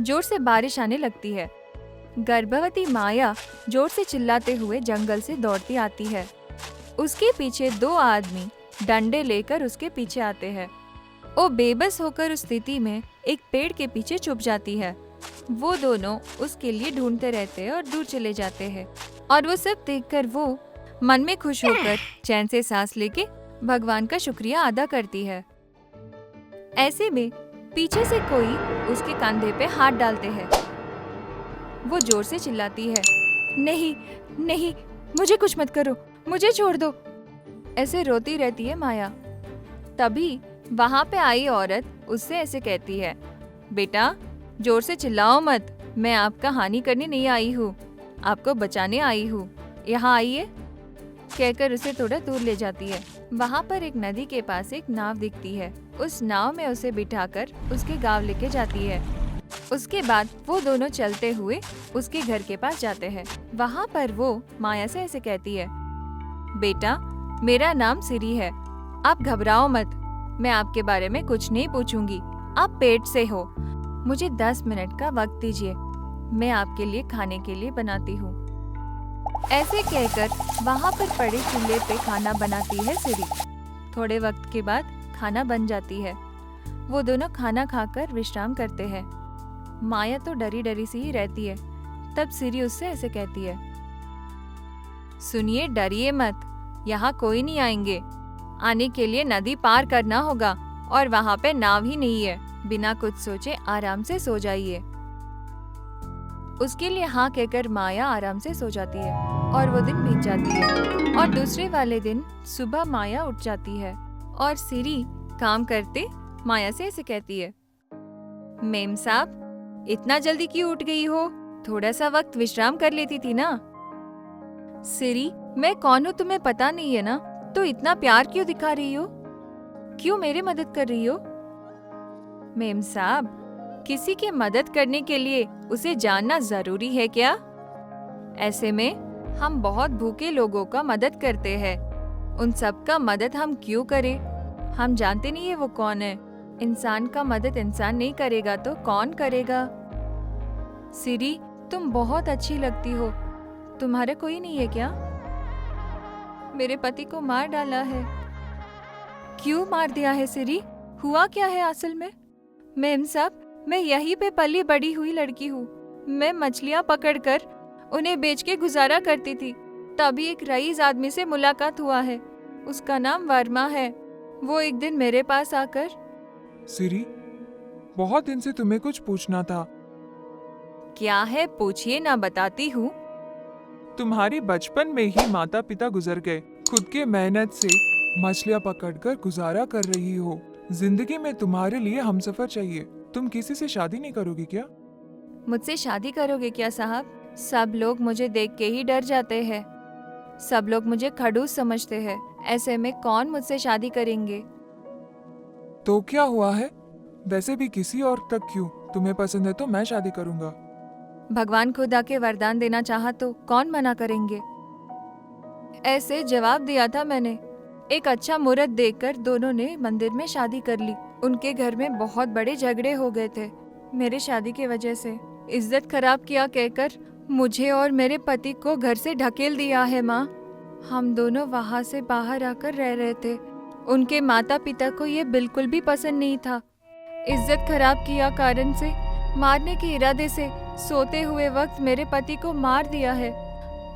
जोर से बारिश आने लगती है। गर्भवती माया जोर से चिल्लाते हुए जंगल से दौड़ती आती है। उसके पीछे 2 आदमी डंडे लेकर उसके पीछे आते हैं। वो बेबस होकर उस स्थिति में एक पेड़ के पीछे छुप जाती है। वो दोनों उसके लिए ढूंढते रहते हैं और दूर चले जाते हैं। और वो सब देखकर वो मन में खुश होकर चैन से सांस लेके भगवान का शुक्रिया अदा करती है। ऐसे में पीछे से कोई उसके कंधे पे हाथ डालते हैं। वो जोर से चिल्लाती है, नहीं नहीं, मुझे कुछ मत करो, मुझे छोड़ दो। ऐसे रोती रहती है माया। तभी वहाँ पे आई औरत उससे ऐसे कहती है, बेटा जोर से चिल्लाओ मत, मैं आपका हानि करने नहीं आई हूँ, आपको बचाने आई हूँ, यहाँ आइए। कहकर उसे थोड़ा दूर ले जाती है। वहाँ पर एक नदी के पास एक नाव दिखती है। उस नाव में उसे बिठाकर उसके गांव लेके जाती है। उसके बाद वो दोनों चलते हुए उसके घर के पास जाते हैं। वहाँ पर वो माया से ऐसे कहती है, बेटा मेरा नाम सिरी है, आप घबराओ मत, मैं आपके बारे में कुछ नहीं पूछूंगी, आप पेट से हो, मुझे 10 मिनट का वक्त दीजिए, मैं आपके लिए खाने के लिए बनाती हूँ। ऐसे कहकर वहाँ पर पड़े चूल्हे पे खाना बनाती है सिरी। थोड़े वक्त के बाद खाना बन जाती है। वो दोनों खाना खाकर विश्राम करते हैं। माया तो डरी डरी सी ही रहती है। तब सिरी उससे ऐसे कहती है, सुनिए डरिए मत, यहाँ कोई नहीं आएंगे, आने के लिए नदी पार करना होगा और वहाँ पे नाव ही नहीं है, बिना कुछ सोचे आराम से सो जाइए। उसके लिए हाँ कहकर माया आराम से सो जाती है और वो दिन बीत जाती है। और दूसरे वाले दिन सुबह माया उठ जाती है और सिरी काम करते माया से ऐसे कहती है, मेम साहब इतना जल्दी क्यों उठ गई हो, थोड़ा सा वक्त विश्राम कर लेती थी ना। सिरी मैं कौन हूँ तुम्हें पता नहीं है ना, तो इतना प्यार क्यों दिखा रही हो, क्यों मेरी मदद कर रही हो। मेम साहब किसी की मदद करने के लिए उसे जानना जरूरी है क्या? ऐसे में हम बहुत भूखे लोगों का मदद करते हैं, उन सब का मदद हम क्यों करें? हम जानते नहीं है वो कौन है। इंसान का मदद इंसान नहीं करेगा तो कौन करेगा? सिरी तुम बहुत अच्छी लगती हो, तुम्हारा कोई नहीं है क्या? मेरे पति को मार डाला है। क्यों मार दिया है सिरी, हुआ क्या है असल में? मेम साहब मैं यहीं पे पली बड़ी हुई लड़की हूँ। मैं मछलियाँ पकड़कर उन्हें बेच के गुजारा करती थी। तभी एक रईस आदमी से मुलाकात हुआ है, उसका नाम वर्मा है। वो एक दिन मेरे पास आकर, सिरी बहुत दिन से तुम्हें कुछ पूछना था। क्या है पूछिए ना, बताती हूँ। तुम्हारी बचपन में ही माता पिता गुजर गए, खुद के मेहनत से मछलियाँ पकड़कर गुजारा कर रही हो। जिंदगी में तुम्हारे लिए हमसफर चाहिए, तुम किसी से शादी नहीं करोगी क्या? मुझसे शादी करोगे क्या साहब? सब लोग मुझे देख के ही डर जाते हैं, सब लोग मुझे खड़ूस समझते हैं, ऐसे में कौन मुझसे शादी करेंगे? तो क्या हुआ है, वैसे भी किसी और तक क्यों, तुम्हें पसंद है तो मैं शादी करूंगा। भगवान खुद आके वरदान देना चाहा तो कौन मना करेंगे। ऐसे जवाब दिया था मैंने। एक अच्छा मुहूर्त देखकर दोनों ने मंदिर में शादी कर ली। उनके घर में बहुत बड़े झगड़े हो गए थे मेरे शादी की वजह से। इज्जत खराब किया कहकर मुझे और मेरे पति को घर से ढकेल दिया है माँ। हम दोनों वहाँ से बाहर आकर रह रहे थे। उनके माता पिता को ये बिल्कुल भी पसंद नहीं था। इज्जत खराब किया कारण से मारने के इरादे से सोते हुए वक्त मेरे पति को मार दिया है।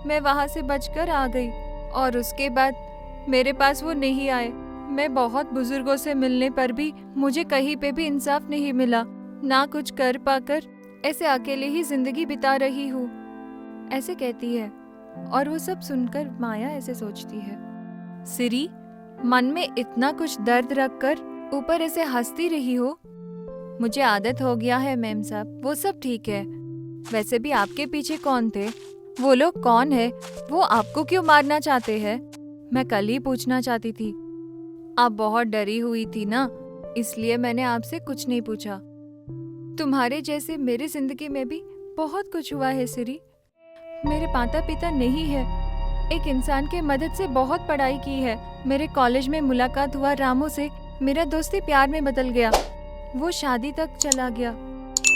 मैं वहाँ से बचकर आ गई और उसके बाद मेरे पास वो नहीं आए। मैं बहुत बुजुर्गों से मिलने पर भी मुझे कहीं पे भी इंसाफ नहीं मिला, ना कुछ कर पाकर ऐसे अकेले ही जिंदगी बिता रही हूँ, ऐसे कहती है। और वो सब सुनकर माया ऐसे सोचती है, सिरी मन में इतना कुछ दर्द रखकर ऊपर ऐसे हंसती रही हो। मुझे आदत हो गया है मेम साहब, वो सब ठीक है। वैसे भी आपके पीछे कौन थे, वो लोग कौन है, वो आपको क्यों मारना चाहते हैं? मैं कल ही पूछना चाहती थी, आप बहुत डरी हुई थी ना, इसलिए मैंने आपसे कुछ नहीं पूछा। तुम्हारे जैसे मेरी जिंदगी में भी बहुत कुछ हुआ है सिरी। मेरे माता पिता नहीं है, एक इंसान के मदद से बहुत पढ़ाई की है। मेरे कॉलेज में मुलाकात हुआ रामू से, मेरा दोस्ती प्यार में बदल गया, वो शादी तक चला गया।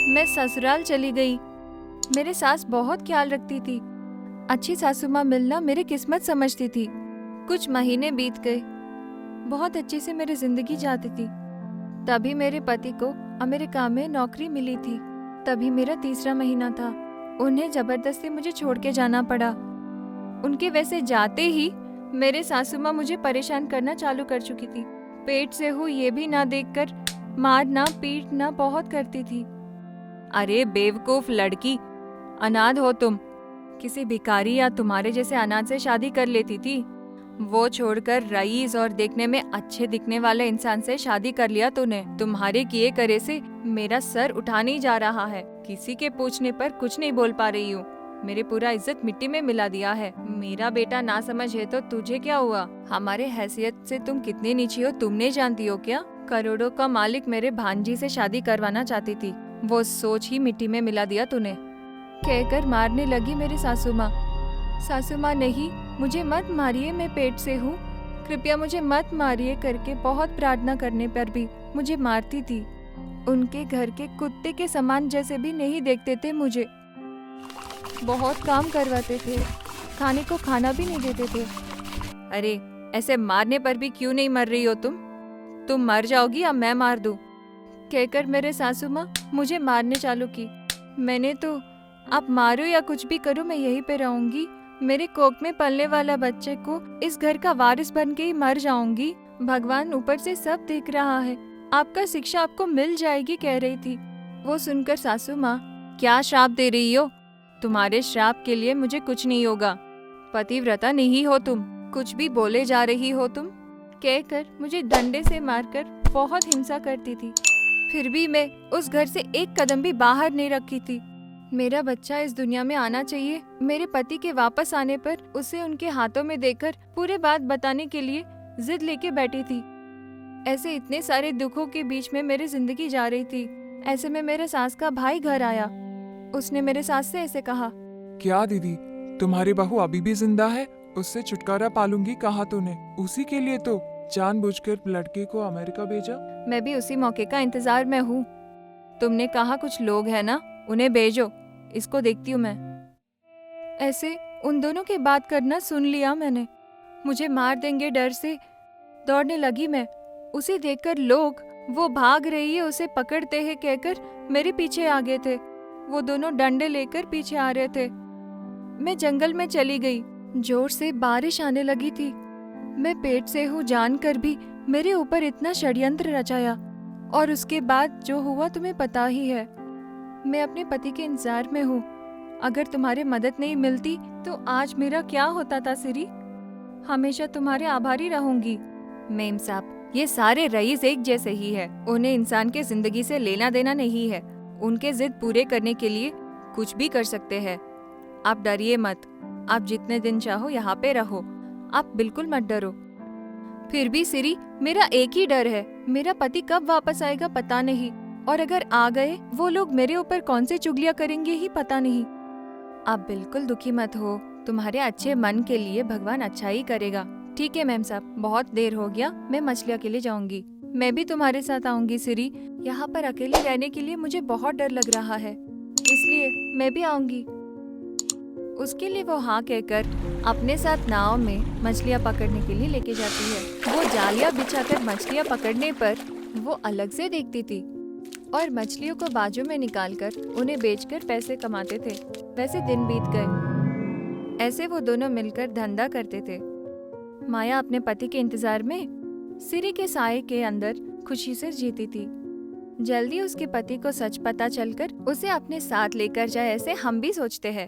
मैं ससुराल चली गई। मेरे सास बहुत ख्याल रखती थी। अच्छी सासू माँ मिलना मेरी किस्मत समझती थी। कुछ महीने बीत गए। बहुत अच्छे से मेरी जिंदगी जाती थी। तभी मेरे पति को अमेरिका में नौकरी मिली थी। तभी मेरा तीसरा महीना था। उन्हें जबरदस्ती मुझे छोड़ के जाना पड़ा। उनके वैसे जाते ही मेरे सासू माँ मुझे परेशान करना चालू कर चुकी थी। पेट से हूँ ये भी ना देखकर मारना पीटना बहुत करती थी। अरे बेवकूफ लड़की, अनाथ हो तुम। किसी भिखारी या तुम्हारे जैसे अनाथ से शादी कर लेती थी। वो छोड़कर रईस और देखने में अच्छे दिखने वाले इंसान से शादी कर लिया तूने। तुम्हारे किए करे से मेरा सर उठा नहीं जा रहा है। किसी के पूछने पर कुछ नहीं बोल पा रही हूँ। मेरे पूरा इज्जत मिट्टी में मिला दिया है। मेरा बेटा ना समझ है तो तुझे क्या हुआ? हमारे हैसियत से तुम कितनी नीची हो तुम नहीं जानती हो क्या? करोड़ों का मालिक मेरे भांजी से शादी करवाना चाहती थी। वो सोच ही मिट्टी में मिला दिया तूने, कहकर मारने लगी मेरी सासू माँ। सासू माँ नहीं, मुझे मत मारिए, मैं पेट से हूँ, कृपया मुझे मत मारिए करके बहुत प्रार्थना करने पर भी मुझे मारती थी। उनके घर के कुत्ते के समान जैसे भी नहीं देखते थे मुझे। बहुत काम करवाते थे, खाने को खाना भी नहीं देते थे। अरे ऐसे मारने पर भी क्यों नहीं मर रही हो तुम? तुम मर जाओगी या मैं मार दूं? कहकर मेरे सासू माँ मुझे मारने चालू की। मैंने तो आप मारो या कुछ भी करो मैं यहीं पे रहूंगी। मेरे कोख में पलने वाला बच्चे को इस घर का वारिस बन के ही मर जाऊंगी। भगवान ऊपर से सब देख रहा है, आपका शिक्षा आपको मिल जाएगी कह रही थी। वो सुनकर सासू माँ क्या श्राप दे रही हो? तुम्हारे श्राप के लिए मुझे कुछ नहीं होगा। पतिव्रता नहीं हो तुम, कुछ भी बोले जा रही हो तुम, कहकर मुझे डंडे से मारकर बहुत हिंसा करती थी। फिर भी मैं उस घर से एक कदम भी बाहर नहीं रखी थी। मेरा बच्चा इस दुनिया में आना चाहिए। मेरे पति के वापस आने पर उसे उनके हाथों में देकर पूरे बात बताने के लिए जिद लेके बैठी थी। ऐसे इतने सारे दुखों के बीच में मेरी जिंदगी जा रही थी। ऐसे में मेरे सास का भाई घर आया। उसने मेरे सास से ऐसे कहा, क्या दीदी, तुम्हारी बहू अभी भी जिंदा है? उससे छुटकारा पालूंगी कहा तूने? उसी के लिए तो जानबूझकर लड़के को अमेरिका भेजा। मैं भी उसी मौके का इंतजार में हूँ। तुमने कहा कुछ लोग हैं ना, उन्हें भेजो, इसको देखती हूँ मैं। ऐसे उन दोनों की बात करना सुन लिया मैंने। मुझे मार देंगे डर से दौड़ने लगी मैं। उसे देखकर लोग वो भाग रही है उसे पकड़ते हैं कहकर मेरे पीछे आ गए थे। वो दोनों डंडे लेकर पीछे आ रहे थे। मैं जंगल में चली गई। जोर से बारिश आने लगी थी। मैं पेट से हूँ जानकर भी मेरे ऊपर इतना षड्यंत्र रचाया, और उसके बाद जो हुआ तुम्हें पता ही है। मैं अपने पति के इंतजार में हूँ। अगर तुम्हारी मदद नहीं मिलती तो आज मेरा क्या होता था सिरी। हमेशा तुम्हारे आभारी रहूंगी। मेम साहब, ये सारे रईस एक जैसे ही है। उन्हें इंसान के जिंदगी से लेना देना नहीं है। उनके जिद पूरे करने के लिए कुछ भी कर सकते हैं। आप डरिए मत। आप जितने दिन चाहो यहाँ पे रहो। आप बिल्कुल मत डरो। फिर भी सिरी, मेरा एक ही डर है, मेरा पति कब वापस आएगा पता नहीं, और अगर आ गए वो लोग मेरे ऊपर कौन से चुगलियां करेंगे ही पता नहीं। आप बिल्कुल दुखी मत हो। तुम्हारे अच्छे मन के लिए भगवान अच्छा ही करेगा। ठीक है मैम साहब, बहुत देर हो गया, मैं मछलियाँ के लिए जाऊंगी। मैं भी तुम्हारे साथ आऊंगी सिरी। यहाँ पर अकेले रहने के लिए मुझे बहुत डर लग रहा है, इसलिए मैं भी आऊंगी। उसके लिए वो हाँ कहकर अपने साथ नाव में मछलियाँ पकड़ने के लिए लेके जाती है। वो जालियाँ बिछाकर मछलियाँ पकड़ने पर वो अलग से देखती थी और मछलियों को बाजू में निकालकर उन्हें बेचकर पैसे कमाते थे। वैसे दिन बीत गए। ऐसे वो दोनों मिलकर धंधा करते थे। माया अपने पति के इंतजार में सिरी के साए के अंदर खुशी से जीती थी। जल्दी उसके पति को सच पता चलकर उसे अपने साथ लेकर जाए, ऐसे हम भी सोचते हैं।